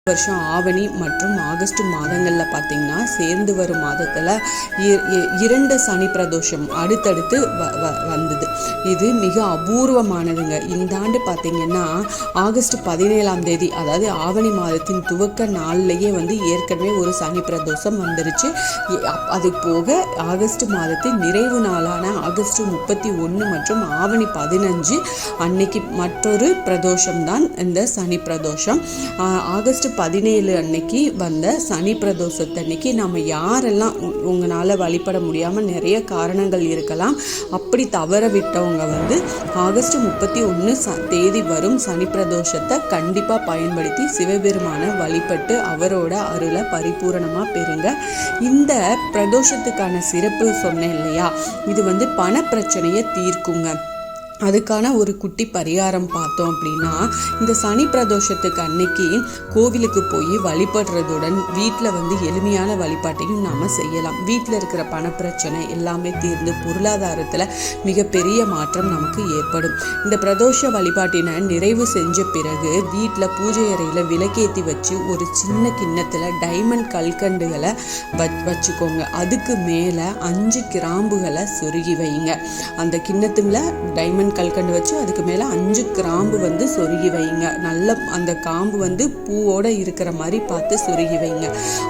வருஷம் ஆவணி மற்றும் ஆகஸ்ட் மாதங்களில் பார்த்திங்கன்னா சேர்ந்து வரும் மாதத்தில் 2 சனி பிரதோஷம் அடுத்தடுத்து வந்தது. இது மிக அபூர்வமானதுங்க. இந்த ஆண்டு பார்த்திங்கன்னா ஆகஸ்ட் 17ஆம் தேதி, அதாவது ஆவணி மாதத்தின் துவக்க நாள்லேயே ஏற்கனவே ஒரு சனி பிரதோஷம் வந்துருச்சு. அது போக ஆகஸ்ட் மாதத்தின் நிறைவு நாளான ஆகஸ்ட் 31 மற்றும் ஆவணி 15 அன்னைக்கு மற்றொரு பிரதோஷம் தான் இந்த சனி பிரதோஷம். ஆகஸ்ட் 17 அன்னைக்கு வந்த சனி பிரதோஷத்தன்னைக்கு நம்ம யாரெல்லாம் உங்களால் வழிபட முடியாமல் நிறைய காரணங்கள் இருக்கலாம், அப்படி தவற விட்டவங்க ஆகஸ்ட் 31 தேதி வரும் சனி பிரதோஷத்தை கண்டிப்பாக பயன்படுத்தி சிவபெருமான வழிபட்டு அவரோட அருளை பரிபூரணமாக பெறுங்க. இந்த பிரதோஷத்துக்கான சிறப்பு சொன்னேன் இல்லையா, இது பண பிரச்சனையை தீர்க்குங்க. அதுக்கான ஒரு குட்டி பரிகாரம் பார்த்தோம் அப்படின்னா, இந்த சனி பிரதோஷத்துக்கு அன்னைக்கு கோவிலுக்கு போய் வழிபடுறதுடன் வீட்டில் எளிமையான வழிபாட்டையும் நாம் செய்யலாம். வீட்டில் இருக்கிற பணப்பிரச்சனை எல்லாமே தீர்ந்து பொருளாதாரத்தில் மிகப்பெரிய மாற்றம் நமக்கு ஏற்படும். இந்த பிரதோஷ வழிபாட்டினை நிறைவு செஞ்ச பிறகு வீட்டில் பூஜை அறையில் விளக்கேற்றி வச்சு ஒரு சின்ன கிண்ணத்தில் டைமண்ட் கல்கண்டுகளை வச்சுக்கோங்க. அதுக்கு மேலே 5 கிராம்புகளை சொருகி வைங்க. அந்த கிண்ணத்துல டைமண்ட் கல்கண்டு வச்சு அதுக்கு மேலே 5 கிராம்பு சொருகி வைங்க. நல்ல அந்த காம்பு பூவோட இருக்கிற மாதிரி பார்த்து சொருகி வைங்க.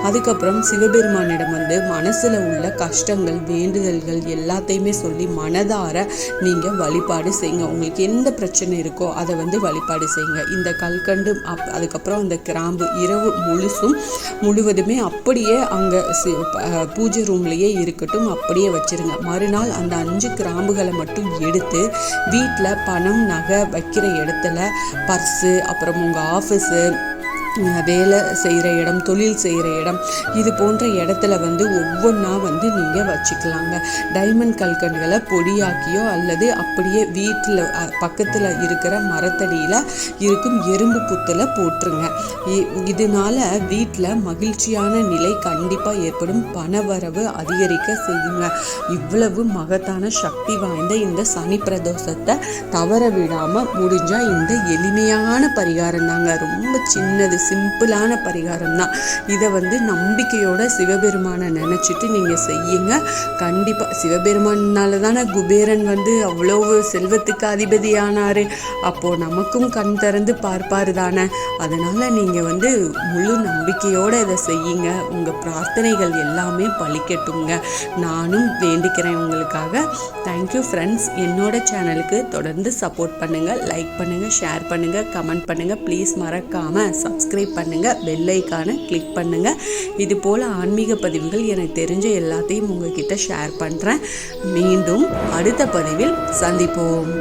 அதுக்கப்புறம் சிவபெருமானிடம் மனசில் உள்ள கஷ்டங்கள் வேண்டுதல்கள் எல்லாத்தையுமே சொல்லி மனதார நீங்கள் வழிபாடு செய்யுங்க. உங்களுக்கு எந்த பிரச்சனை இருக்கோ அதை வழிபாடு செய்யுங்க. இந்த கல்கண்டு அதுக்கப்புறம் அந்த கிராம்பு இரவு முழுவதுமே அப்படியே அங்கே பூஜை ரூம்லேயே இருக்கட்டும், அப்படியே வச்சிருங்க. மறுநாள் அந்த 5 கிராம்புகளை மட்டும் எடுத்து வீட்டில் பணம் நகை வைக்கிற இடத்துல பர்ஸு, அப்புறம் உங்கள் ஆஃபீஸு, வேலை செய்கிற இடம், தொழில் செய்கிற இடம், இது போன்ற இடத்துல ஒவ்வொன்றா நீங்கள் வச்சுக்கலாங்க. டைமண்ட் கல்கண்டுகளை பொடியாக்கியோ அல்லது அப்படியே வீட்டில் பக்கத்தில் இருக்கிற மரத்தடியில் இருக்கும் எறும்பு புத்தில் போட்டுருங்க. இதனால வீட்டில் மகிழ்ச்சியான நிலை கண்டிப்பாக ஏற்படும், பணவரவு அதிகரிக்க செய்யுங்க. இவ்வளவு மகத்தான சக்தி வாய்ந்த இந்த சனி பிரதோஷத்தை தவற விடாமல் முடிஞ்சால் இந்த எளிமையான பரிகாரம் தாங்க, ரொம்ப சின்னது சிம்பிளான பரிகாரம் தான். இதை நம்பிக்கையோட சிவபெருமானை நினச்சிட்டு நீங்கள் செய்யுங்க. கண்டிப்பாக சிவபெருமானால தானே குபேரன் அவ்வளோ செல்வத்துக்கு அதிபதியானார். அப்போது நமக்கும் கண் திறந்து பார்ப்பார் தானே. அதனால் நீங்கள் முழு நம்பிக்கையோடு இதை செய்யுங்க. உங்கள் பிரார்த்தனைகள் எல்லாமே பலிக்கட்டுங்க. நானும் வேண்டிக்கிறேன் உங்களுக்காக. Thank you friends. என்னோட சேனலுக்கு தொடர்ந்து சப்போர்ட் பண்ணுங்கள், லைக் பண்ணுங்கள், ஷேர் பண்ணுங்கள், கமெண்ட் பண்ணுங்கள். ப்ளீஸ் மறக்காமல் சப்ஸ்கிரைப் பண்ணுங்க, பெல் ஐகானை கிளிக் பண்ணுங்க. இது போல ஆன்மீக பதிவுகள் எனக்கு தெரிஞ்ச எல்லாத்தையும் உங்ககிட்ட ஷேர் பண்றேன். மீண்டும் அடுத்த பதிவில் சந்திப்போம்.